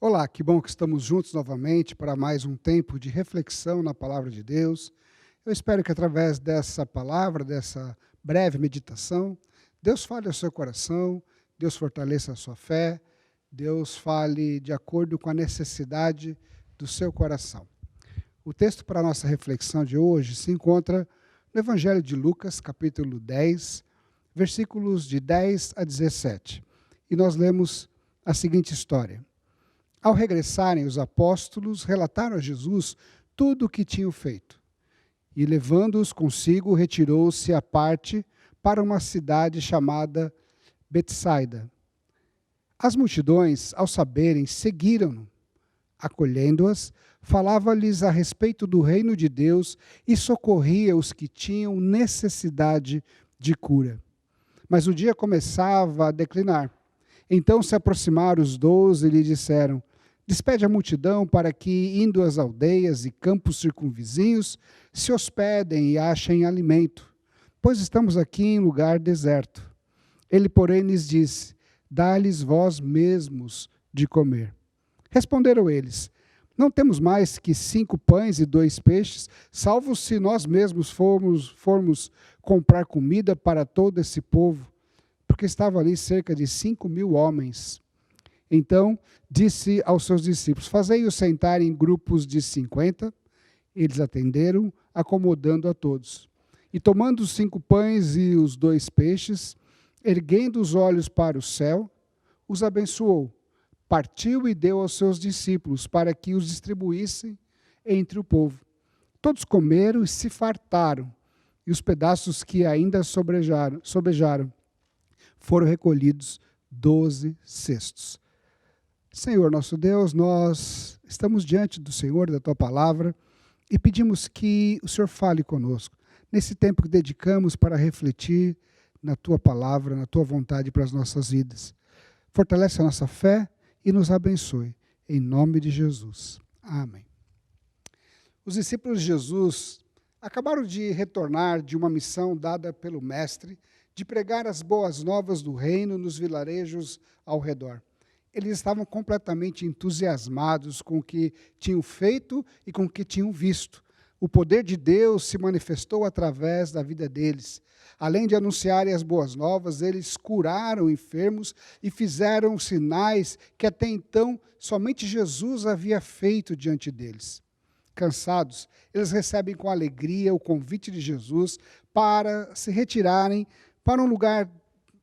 Olá, que bom que estamos juntos novamente para mais um tempo de reflexão na palavra de Deus. Eu espero que através dessa palavra, dessa breve meditação, Deus fale ao seu coração, Deus fortaleça a sua fé, Deus fale de acordo com a necessidade do seu coração. O texto para a nossa reflexão de hoje se encontra no Evangelho de Lucas, capítulo 10, versículos de 10 a 17. E nós lemos a seguinte história. Ao regressarem, os apóstolos relataram a Jesus tudo o que tinham feito. E, levando-os consigo, retirou-se à parte para uma cidade chamada Betsaida. As multidões, ao saberem, seguiram-no. Acolhendo-as, falava-lhes a respeito do reino de Deus e socorria os que tinham necessidade de cura. Mas o dia começava a declinar. Então se aproximaram os 12 e lhe disseram: despede a multidão para que, indo às aldeias e campos circunvizinhos, se hospedem e achem alimento, pois estamos aqui em lugar deserto. Ele, porém, lhes disse: dá-lhes vós mesmos de comer. Responderam eles: não temos mais que 5 pães e 2 peixes, salvo se nós mesmos formos comprar comida para todo esse povo, porque estavam ali cerca de 5.000 homens. Então disse aos seus discípulos: fazei-os sentar em grupos de 50. Eles atenderam, acomodando a todos. E tomando os 5 pães e os 2 peixes, erguendo os olhos para o céu, os abençoou, partiu e deu aos seus discípulos, para que os distribuíssem entre o povo. Todos comeram e se fartaram, e os pedaços que ainda sobejaram foram recolhidos 12 cestos. Senhor, nosso Deus, nós estamos diante do Senhor, da Tua palavra, e pedimos que o Senhor fale conosco, nesse tempo que dedicamos para refletir na Tua palavra, na Tua vontade para as nossas vidas. Fortalece a nossa fé e nos abençoe, em nome de Jesus. Amém. Os discípulos de Jesus acabaram de retornar de uma missão dada pelo Mestre, de pregar as boas novas do reino nos vilarejos ao redor. Eles estavam completamente entusiasmados com o que tinham feito e com o que tinham visto. O poder de Deus se manifestou através da vida deles. Além de anunciarem as boas novas, eles curaram enfermos e fizeram sinais que até então somente Jesus havia feito diante deles. Cansados, eles recebem com alegria o convite de Jesus para se retirarem para um lugar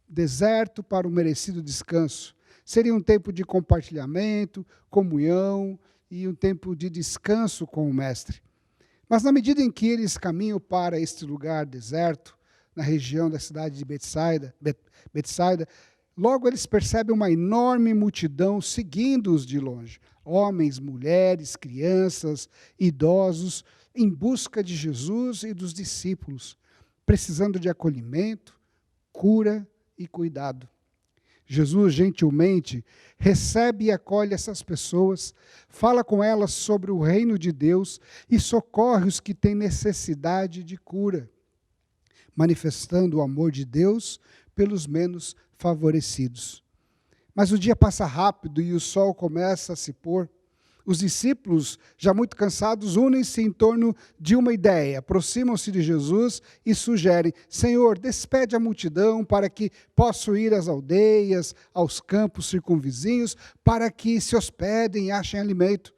deserto, para um merecido descanso. Seria um tempo de compartilhamento, comunhão e um tempo de descanso com o Mestre. Mas na medida em que eles caminham para este lugar deserto, na região da cidade de Betsaida, logo eles percebem uma enorme multidão seguindo-os de longe. Homens, mulheres, crianças, idosos, em busca de Jesus e dos discípulos, precisando de acolhimento, cura e cuidado. Jesus, gentilmente, recebe e acolhe essas pessoas, fala com elas sobre o reino de Deus e socorre os que têm necessidade de cura, manifestando o amor de Deus pelos menos favorecidos. Mas o dia passa rápido e o sol começa a se pôr. Os discípulos, já muito cansados, unem-se em torno de uma ideia, aproximam-se de Jesus e sugerem: Senhor, despede a multidão para que possam ir às aldeias, aos campos circunvizinhos, para que se hospedem e achem alimento,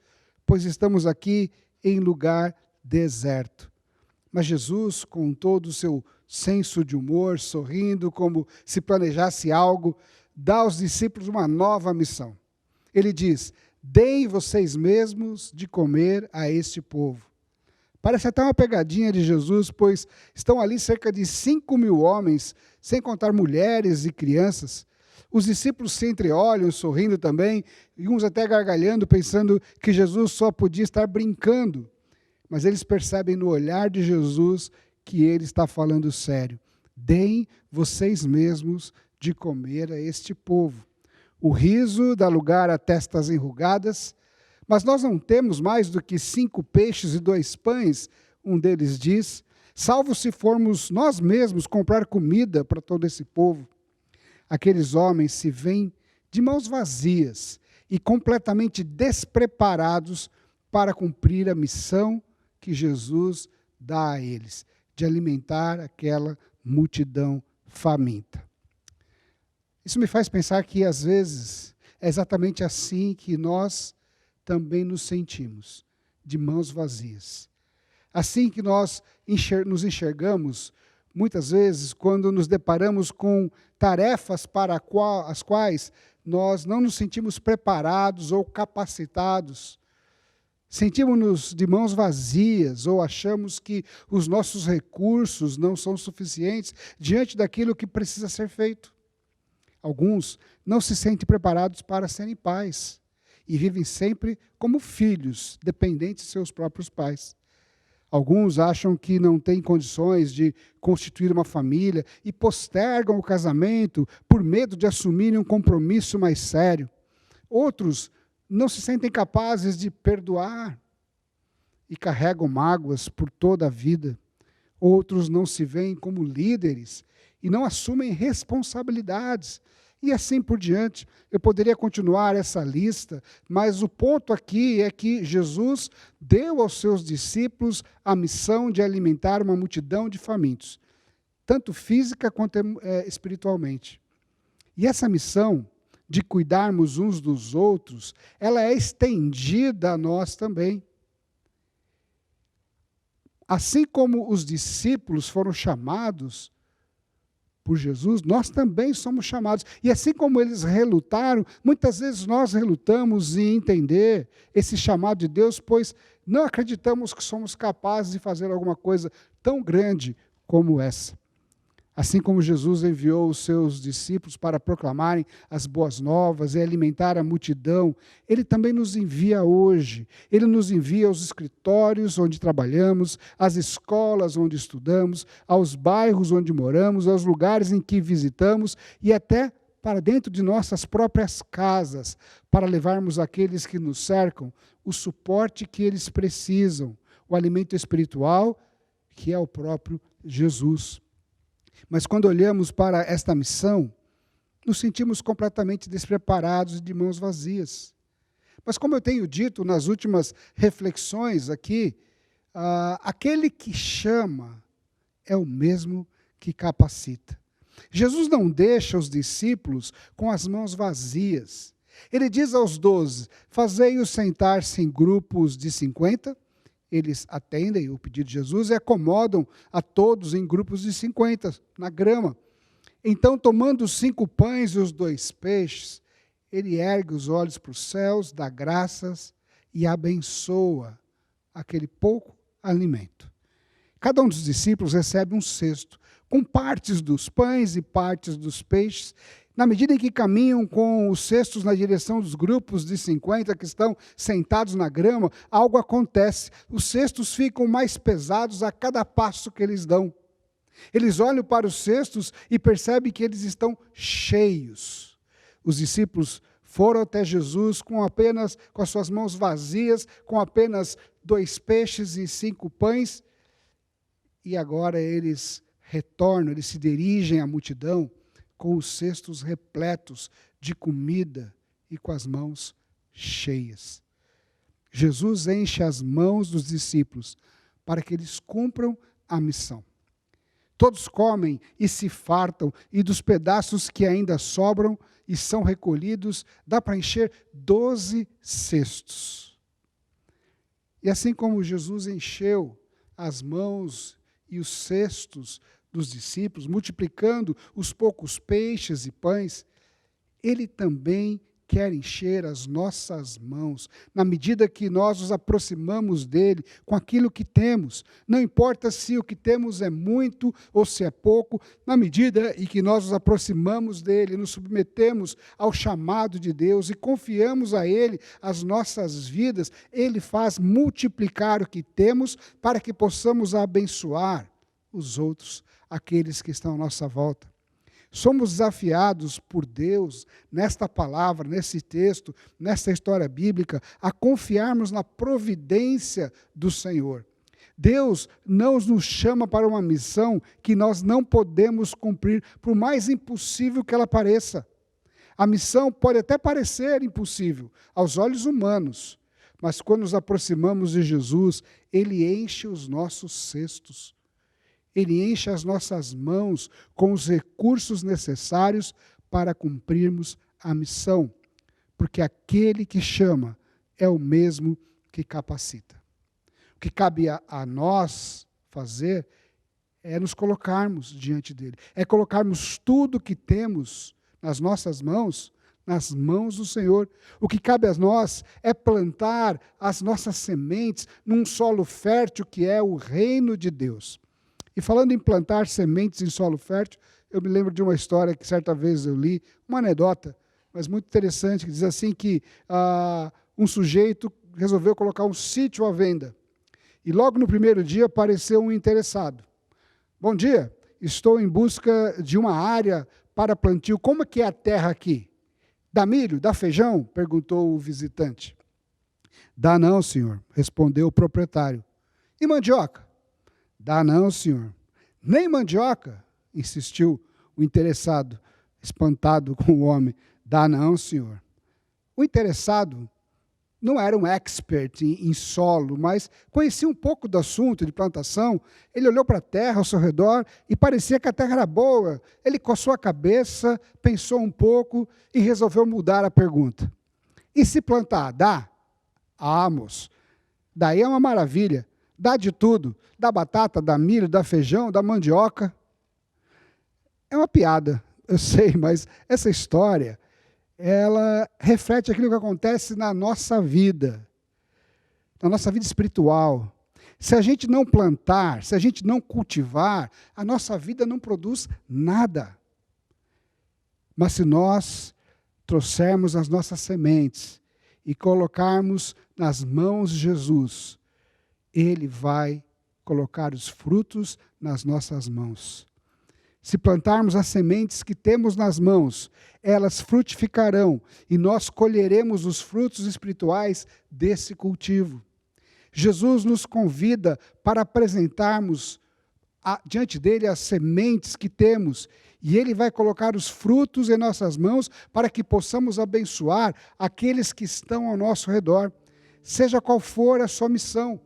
pois estamos aqui em lugar deserto. Mas Jesus, com todo o seu senso de humor, sorrindo como se planejasse algo, dá aos discípulos uma nova missão. Ele diz: deem vocês mesmos de comer a este povo. Parece até uma pegadinha de Jesus, pois estão ali cerca de 5.000 homens, sem contar mulheres e crianças. Os discípulos se entreolham, sorrindo também, e uns até gargalhando, pensando que Jesus só podia estar brincando. Mas eles percebem no olhar de Jesus que ele está falando sério. Deem vocês mesmos de comer a este povo. O riso dá lugar a testas enrugadas. Mas nós não temos mais do que 5 peixes e 2 pães, um deles diz, salvo se formos nós mesmos comprar comida para todo esse povo. Aqueles homens se veem de mãos vazias e completamente despreparados para cumprir a missão que Jesus dá a eles, de alimentar aquela multidão faminta. Isso me faz pensar que, às vezes, é exatamente assim que nós também nos sentimos, de mãos vazias. Assim que nós nos enxergamos, muitas vezes, quando nos deparamos com tarefas para as quais nós não nos sentimos preparados ou capacitados, sentimos-nos de mãos vazias ou achamos que os nossos recursos não são suficientes diante daquilo que precisa ser feito. Alguns não se sentem preparados para serem pais e vivem sempre como filhos, dependentes de seus próprios pais. Alguns acham que não têm condições de constituir uma família e postergam o casamento por medo de assumirem um compromisso mais sério. Outros não se sentem capazes de perdoar e carregam mágoas por toda a vida. Outros não se veem como líderes e não assumem responsabilidades. E assim por diante. Eu poderia continuar essa lista, mas o ponto aqui é que Jesus deu aos seus discípulos a missão de alimentar uma multidão de famintos, tanto física quanto espiritualmente. E essa missão de cuidarmos uns dos outros, ela é estendida a nós também. Assim como os discípulos foram chamados por Jesus, nós também somos chamados. E assim como eles relutaram, muitas vezes nós relutamos em entender esse chamado de Deus, pois não acreditamos que somos capazes de fazer alguma coisa tão grande como essa. Assim como Jesus enviou os seus discípulos para proclamarem as boas novas e alimentar a multidão, Ele também nos envia hoje. Ele nos envia aos escritórios onde trabalhamos, às escolas onde estudamos, aos bairros onde moramos, aos lugares em que visitamos e até para dentro de nossas próprias casas, para levarmos àqueles que nos cercam o suporte que eles precisam, o alimento espiritual, que é o próprio Jesus. Mas quando olhamos para esta missão, nos sentimos completamente despreparados e de mãos vazias. Mas como eu tenho dito nas últimas reflexões aqui, aquele que chama é o mesmo que capacita. Jesus não deixa os discípulos com as mãos vazias. Ele diz aos 12, fazei-os sentar-se em grupos de 50, eles atendem o pedido de Jesus e acomodam a todos em grupos de 50, na grama. Então, tomando os 5 pães e os 2 peixes, ele ergue os olhos para os céus, dá graças e abençoa aquele pouco alimento. Cada um dos discípulos recebe um cesto, com partes dos pães e partes dos peixes. Na medida em que caminham com os cestos na direção dos grupos de 50 que estão sentados na grama, algo acontece. Os cestos ficam mais pesados a cada passo que eles dão. Eles olham para os cestos e percebem que eles estão cheios. Os discípulos foram até Jesus com as suas mãos vazias, com apenas 2 peixes e 5 pães, e agora eles retornam, eles se dirigem à multidão com os cestos repletos de comida e com as mãos cheias. Jesus enche as mãos dos discípulos para que eles cumpram a missão. Todos comem e se fartam, e dos pedaços que ainda sobram e são recolhidos, dá para encher 12 cestos. E assim como Jesus encheu as mãos e os cestos dos discípulos, multiplicando os poucos peixes e pães, Ele também quer encher as nossas mãos, na medida que nós nos aproximamos dEle com aquilo que temos. Não importa se o que temos é muito ou se é pouco, na medida em que nós nos aproximamos dEle, nos submetemos ao chamado de Deus e confiamos a Ele as nossas vidas, Ele faz multiplicar o que temos para que possamos abençoar os outros, aqueles que estão à nossa volta. Somos desafiados por Deus, nesta palavra, nesse texto, nesta história bíblica, a confiarmos na providência do Senhor. Deus não nos chama para uma missão que nós não podemos cumprir, por mais impossível que ela pareça. A missão pode até parecer impossível aos olhos humanos, mas quando nos aproximamos de Jesus, Ele enche os nossos cestos. Ele enche as nossas mãos com os recursos necessários para cumprirmos a missão, porque aquele que chama é o mesmo que capacita. O que cabe a nós fazer é nos colocarmos diante dele, é colocarmos tudo que temos nas nossas mãos do Senhor. O que cabe a nós é plantar as nossas sementes num solo fértil que é o reino de Deus. E falando em plantar sementes em solo fértil, eu me lembro de uma história que certa vez eu li, uma anedota, mas muito interessante, que diz assim que um sujeito resolveu colocar um sítio à venda. E logo no primeiro dia apareceu um interessado. Bom dia, estou em busca de uma área para plantio. Como é que é a terra aqui? Dá milho? Dá feijão? Perguntou o visitante. Dá não, senhor, respondeu o proprietário. E mandioca? Dá não, senhor. Nem mandioca? Insistiu o interessado, espantado com o homem. Dá não, senhor. O interessado não era um expert em solo, mas conhecia um pouco do assunto de plantação. Ele olhou para a terra ao seu redor e parecia que a terra era boa. Ele coçou a cabeça, pensou um pouco e resolveu mudar a pergunta. E se plantar, dá? Ah, moço, daí é uma maravilha. Dá de tudo. Dá batata, dá milho, dá feijão, dá mandioca. É uma piada, eu sei, mas essa história ela reflete aquilo que acontece na nossa vida espiritual. Se a gente não plantar, se a gente não cultivar, a nossa vida não produz nada. Mas se nós trouxermos as nossas sementes e colocarmos nas mãos de Jesus, Ele vai colocar os frutos nas nossas mãos. Se plantarmos as sementes que temos nas mãos, elas frutificarão e nós colheremos os frutos espirituais desse cultivo. Jesus nos convida para apresentarmos diante dele as sementes que temos e ele vai colocar os frutos em nossas mãos para que possamos abençoar aqueles que estão ao nosso redor, seja qual for a sua missão.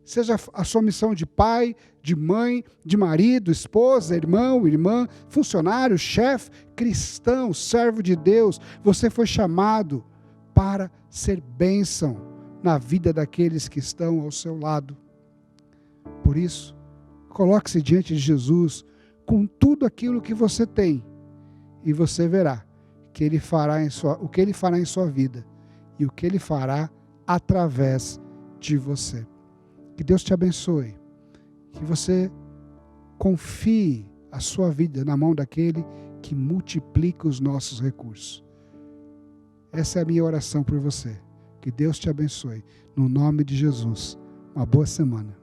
Seja a sua missão de pai, de mãe, de marido, esposa, irmão, irmã, funcionário, chefe, cristão, servo de Deus, você foi chamado para ser bênção na vida daqueles que estão ao seu lado. Por isso, coloque-se diante de Jesus com tudo aquilo que você tem e você verá que Ele fará o que Ele fará em sua vida e o que Ele fará através de você. Que Deus te abençoe, que você confie a sua vida na mão daquele que multiplica os nossos recursos. Essa é a minha oração por você. Que Deus te abençoe. No nome de Jesus. Uma boa semana.